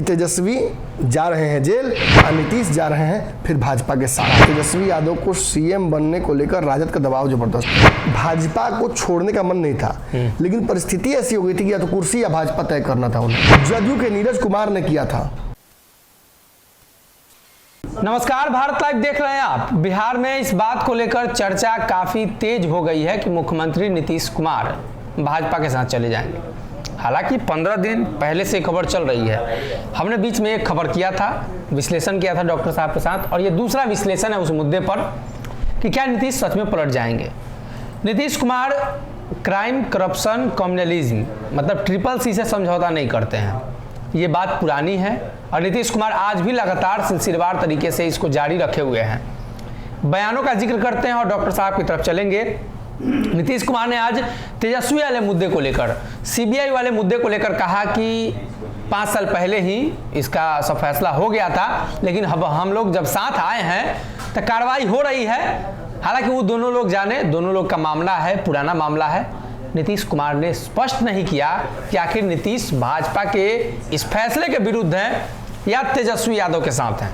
कि तेजस्वी जा रहे हैं जेल और नीतीश जा रहे हैं फिर भाजपा के साथ। तेजस्वी यादव को सीएम बनने को लेकर राजद का दबाव जबरदस्त है। भाजपा को छोड़ने का मन नहीं था, लेकिन परिस्थिति ऐसी हो गई थी कि या तो कुर्सी या भाजपा तय करना था उन्हें। जदयू के नीरज कुमार ने किया था। नमस्कार, भारत लाइव देख रहे हैं आप। बिहार में इस बात को लेकर चर्चा काफी तेज हो गई है कि मुख्यमंत्री नीतीश कुमार भाजपा के साथ चले जाएंगे। हालांकि 15 दिन पहले से खबर चल रही है। हमने बीच में एक खबर किया था, विश्लेषण किया था डॉक्टर साहब के साथ, और ये दूसरा विश्लेषण है उस मुद्दे पर कि क्या नीतीश सच में पलट जाएंगे। Nitish Kumar crime, corruption, communalism मतलब CCC से समझौता नहीं करते हैं। ये बात पुरानी है और नीतीश कुमार आज भी लगातार सिलसिलेवार तरीके से इसको जारी रखे हुए हैं। बयानों का जिक्र करते हैं और डॉक्टर साहब की तरफ चलेंगे। नीतीश कुमार ने आज तेजस्वी वाले मुद्दे को लेकर, CBI वाले मुद्दे को लेकर कहा कि 5 साल पहले ही इसका सब फैसला हो गया था, लेकिन अब हम लोग जब साथ आए हैं तो कार्रवाई हो रही है। हालांकि वो दोनों लोग जाने, दोनों लोग का मामला है, पुराना मामला है। नीतीश कुमार ने स्पष्ट नहीं किया कि आखिर नीतीश भाजपा के इस फैसले के विरुद्ध हैं या तेजस्वी यादव के साथ हैं।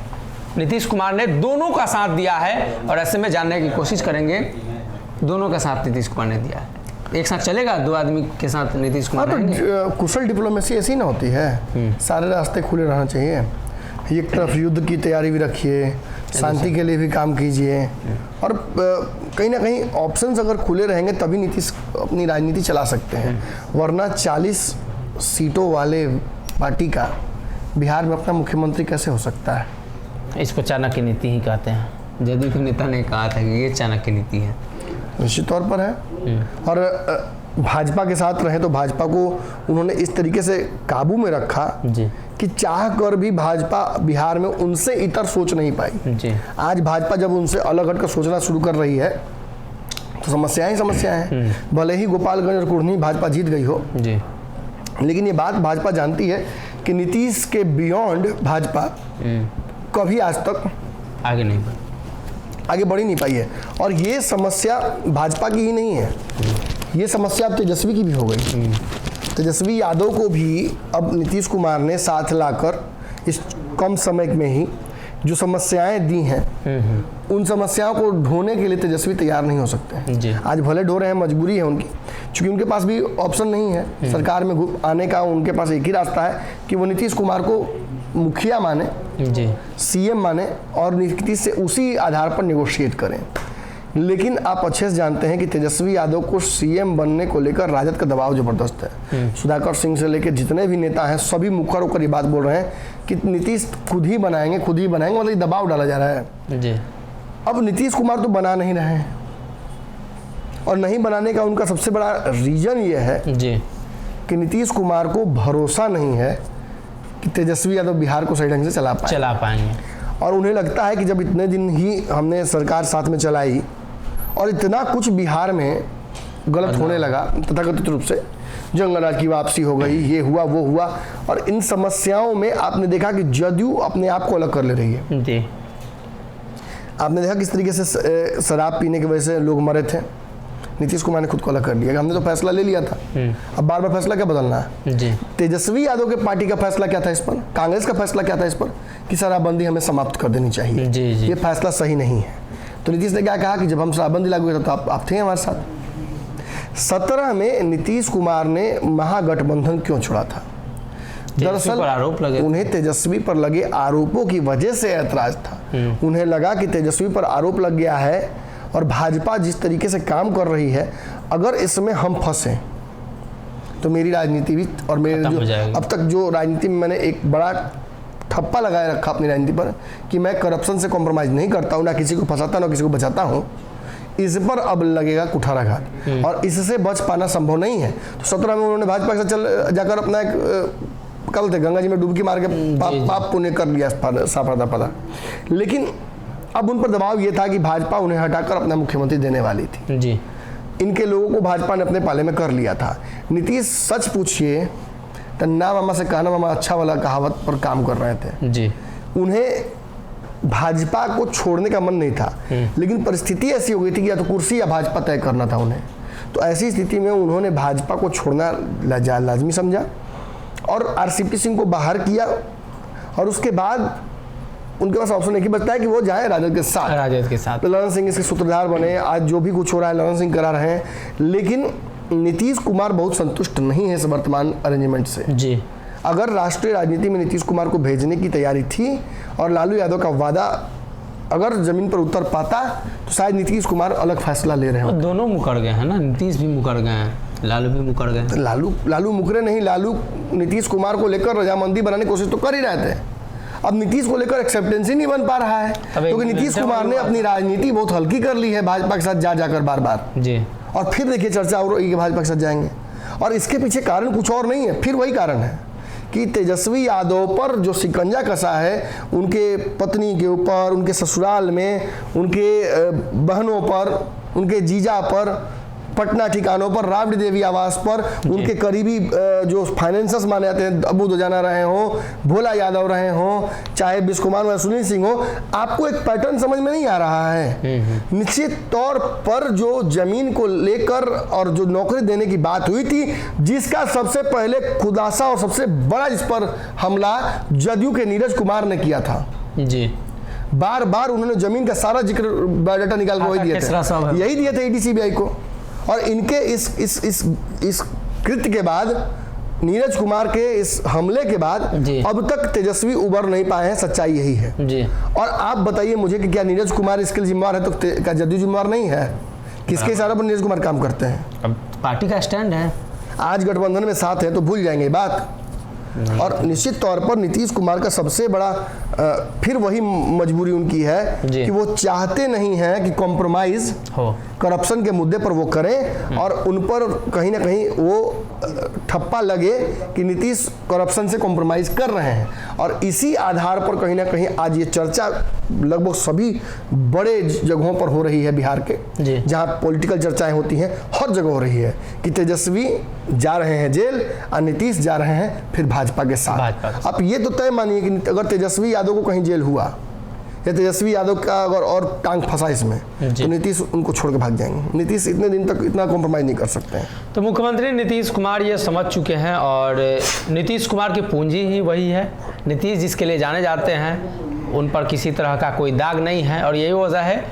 नीतीश कुमार ने दोनों का साथ दिया है और ऐसे में जानने की कोशिश करेंगे दोनों का साथ नीतीश कुमार ने दिया है। एक साथ चलेगा दो आदमी के साथ नीतीश कुमार? तो कुशल डिप्लोमेसी ऐसी ना होती है, सारे रास्ते खुले रहना चाहिए। एक तरफ युद्ध की तैयारी भी रखिए, शांति के लिए भी काम कीजिए, और कहीं ना कहीं ऑप्शंस अगर खुले रहेंगे तभी नीतीश अपनी राजनीति चला सकते हैं। वरना 40 सीटों वाले पार्टी का बिहार में अपना मुख्यमंत्री कैसे हो सकता है? इसको चाणक्य नीति ही कहते हैं। जदयू के नेता ने कहा था कि ये चाणक्य नीति है। निश्चित तौर पर है। और भाजपा के साथ रहे तो भाजपा को उन्होंने इस तरीके से काबू में रखा जी कि चाह कर भी भाजपा बिहार में उनसे इतर सोच नहीं पाई जी। आज भाजपा जब उनसे अलग हटकर सोचना शुरू कर रही है तो समस्याएं ही समस्याएं हैं। भले ही गोपालगंज और कुढ़नी भाजपा जीत गई हो जी, लेकिन ये बात भाजपा जानती है कि नीतीश के बियॉन्ड भाजपा कभी आज तक आगे बढ़ ही नहीं पाई है। और ये समस्या भाजपा की ही नहीं है, ये समस्या अब तेजस्वी की भी हो गई। तेजस्वी यादव को भी अब नीतीश कुमार ने साथ लाकर इस कम समय में ही जो समस्याएं दी हैं उन समस्याओं को ढोने के लिए तेजस्वी तैयार नहीं हो सकते। आज भले ढो रहे हैं, मजबूरी है उनकी, क्योंकि उनके पास भी ऑप्शन नहीं है सरकार में आने का। उनके पास एक ही रास्ता है कि वो नीतीश कुमार को मुखिया माने, सीएम माने और नीतीश से उसी आधार पर नेगोशिएट करें। लेकिन आप अच्छे से जानते हैं कि तेजस्वी यादव को सीएम बनने को लेकर राजद का दबाव जबरदस्त है। सुधाकर सिंह से लेकर जितने भी नेता हैं सभी मुखर होकर ये बात बोल रहे हैं कि नीतीश खुद ही बनाएंगे, मतलब दबाव डाला जा रहा है जी। अब नीतीश कुमार तो बना नहीं रहे हैं, और नहीं बनाने का उनका सबसे बड़ा रीजन ये है जी कि नीतीश कुमार को भरोसा नहीं है कि तेजस्वी यादव बिहार को सही ढंग से चला पाएंगे। और उन्हें लगता है कि जब इतने दिन ही हमने सरकार साथ में चलाई और इतना कुछ बिहार में गलत होने लगा, तथाकथित रूप से जंगल राज की वापसी हो गई, ये हुआ वो हुआ, और इन समस्याओं में आपने देखा कि जदयू अपने आप को अलग कर ले रही है जी। आपने देखा किस तरीके से शराब पीने की वजह से लोग मरे थे, नीतीश कुमार ने खुद को अलग कर लिया। हमने तो फैसला ले लिया था, अब बार बार फैसला क्या बदलना है जी। तेजस्वी यादव के पार्टी का फैसला क्या था इस पर, कांग्रेस का फैसला क्या था इस पर कि शराबबंदी हमें समाप्त कर देनी चाहिए जी। ये फैसला सही नहीं है। तो नीतीश ने क्या कहा कि जब हम शराबबंदी लागू किया तो आप थे हमारे साथ। 17 में नीतीश कुमार ने महागठबंधन क्यों छोड़ा था? दरअसल उन्हें तेजस्वी पर लगे आरोपों की वजह से ऐतराज था। उन्हें लगा कि तेजस्वी पर आरोप लग गया है और भाजपा जिस तरीके से काम कर रही है, अगर इसमें हम फंसे तो मेरी राजनीति भी और मेरे जो अब तक जो राजनीति में मैंने एक बड़ा ठप्पा लगाए रखा अपनी राजनीति पर कि मैं करप्शन से कॉम्प्रोमाइज़ नहीं करता हूँ, ना किसी को फंसाता ना किसी को बचाता हूँ, इस पर अब लगेगा कुठाराघात और इससे बच पाना संभव नहीं है। तो 17 में उन्होंने भाजपा के साथ जाकर अपना एक कल थे गंगा जी में डुबकी मार के पाप पुण्य कर लिया साफा पता। लेकिन अब उन पर दबाव ये था कि भाजपा उन्हें हटाकर अपना मुख्यमंत्री देने वाली थी जी। इनके लोगों को भाजपा ने अपने पाले में कर लिया था। नीतीश सच पूछिए तो ना मामा से कहना मामा अच्छा वाला कहावत पर काम कर रहे थे जी। उन्हें भाजपा को छोड़ने का मन नहीं था, लेकिन परिस्थिति ऐसी हो गई थी कि या तो कुर्सी या भाजपा तय करना था उन्हें। तो ऐसी स्थिति में उन्होंने भाजपा को छोड़ना लाजमी समझा और आरसीपी सिंह को बाहर किया और उसके बाद उनके पास ऑप्शन एक ही बचता है कि वो जाए राजद के साथ। राजद के साथ तो ललन सिंह इसके सूत्रधार बने, आज जो भी कुछ हो रहा है ललन सिंह करा रहे हैं, लेकिन नीतीश कुमार बहुत संतुष्ट नहीं है इस वर्तमान अरेंजमेंट से जी। अगर राष्ट्रीय राजनीति में नीतीश कुमार को भेजने की तैयारी थी और लालू यादव का वादा अगर जमीन पर उतर पाता तो शायद नीतीश कुमार अलग फैसला ले रहे हैं। दोनों मुकर गए हैं ना, नीतीश भी मुकर गए हैं, लालू भी मुकर गए। लालू मुकरे नहीं, लालू नीतीश कुमार को लेकर रजामंदी बनाने की कोशिश तो कर ही रहे थे। अब नीतीश को लेकर एक्सेप्टेंस ही नहीं बन पा रहा है क्योंकि नीतीश कुमार ने अपनी राजनीति बहुत हल्की कर ली है भाजपा के साथ जा जाकर बार बार जी। और फिर देखिए चर्चा और भाजपा के साथ जाएंगे, और इसके पीछे कारण कुछ और नहीं है, फिर वही कारण है कि तेजस्वी यादव पर जो शिकंजा कसा है उनके पत्नी के ऊपर, उनके ससुराल में, उनके बहनों पर, उनके जीजा पर, पटना ठिकानों पर, राबड़ी देवी आवास पर, उनके करीबी जो फाइनेंसर्स माने जाते हैं, अबू दोजाना रहे हों, भोला यादव रहे हों, चाहे बिस्कुमान व सुनील सिंह हो, आपको एक पैटर्न समझ में नहीं आ रहा है। निश्चित तौर पर जो जमीन को लेकर और जो नौकरी देने की बात हुई थी, जिसका सबसे पहले खुलासा और सबसे बड़ा जिस पर हमला जदयू के नीरज कुमार ने किया था जी। बार बार उन्होंने जमीन का सारा जिक्र बायोडाटा निकाल के वही दिए थे, यही दिए थे ईडी-सीबीआई को। और इनके इस कृत्य के बाद, नीरज कुमार के इस हमले के बाद अब तक तेजस्वी उबर नहीं पाए हैं, सच्चाई यही है जी। और आप बताइए मुझे कि क्या नीरज कुमार इसके लिए जिम्मेवार है तो क्या जदयू जिम्मेवार नहीं है? किसके इशारे पर नीरज कुमार काम करते हैं? अब पार्टी का स्टैंड है, आज गठबंधन में साथ है तो भूल जाएंगे बात। और निश्चित तौर पर नीतीश कुमार का सबसे बड़ा फिर वही मजबूरी उनकी है कि वो चाहते नहीं हैं कि कॉम्प्रोमाइज हो, करप्शन के मुद्दे पर वो करें और उन पर कहीं ना कहीं वो ठप्पा लगे कि नीतीश करप्शन से कॉम्प्रोमाइज कर रहे हैं। और इसी आधार पर कहीं ना कहीं आज ये चर्चा लगभग सभी बड़े जगहों पर हो रही है बिहार के, जहां पॉलिटिकल चर्चाएं होती हैं, हर जगह हो रही है कि तेजस्वी जा रहे हैं जेल और नीतीश जा रहे हैं फिर भाजपा के साथ। अब ये तो तय मानिए कि अगर तेजस्वी यादव को कहीं जेल हुआ या तेजस्वी यादव का अगर और टांग फंसा इसमें तो नीतीश उनको छोड़ के भाग जाएंगे। नीतीश इतने दिन तक इतना कॉम्प्रोमाइज नहीं कर सकते हैं। तो मुख्यमंत्री नीतीश कुमार ये समझ चुके हैं और नीतीश कुमार की पूंजी ही वही है। नीतीश जिसके लिए जाने जाते हैं उन पर किसी तरह का कोई दाग नहीं है और यही वजह है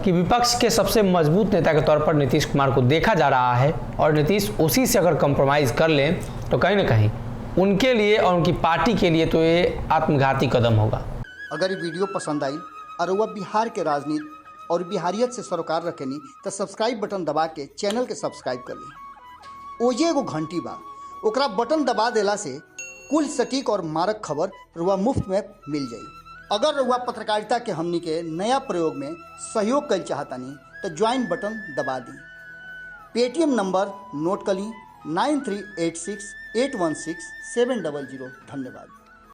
कि विपक्ष के सबसे मजबूत नेता के तौर पर नीतीश कुमार को देखा जा रहा है। और नीतीश उसी से अगर कंप्रोमाइज़ कर लें तो कहीं ना कहीं उनके लिए और उनकी पार्टी के लिए तो ये आत्मघाती कदम होगा। अगर ये वीडियो पसंद आई और वह बिहार के राजनीति और बिहारियत से सरोकार रखेनी तो सब्सक्राइब बटन दबा के चैनल के सब्सक्राइब कर ली। ओजे एगो घंटी बा, ओकरा बटन दबा देला से कुल सटीक और मारक खबर रुआ मुफ्त में मिल जाई। अगर रुआ पत्रकारिता के हमनी के नया प्रयोग में सहयोग कर चाहतानी तो ज्वाइन बटन दबा दी। पेटीएम नंबर नोट कर ली 9386816700। धन्यवाद।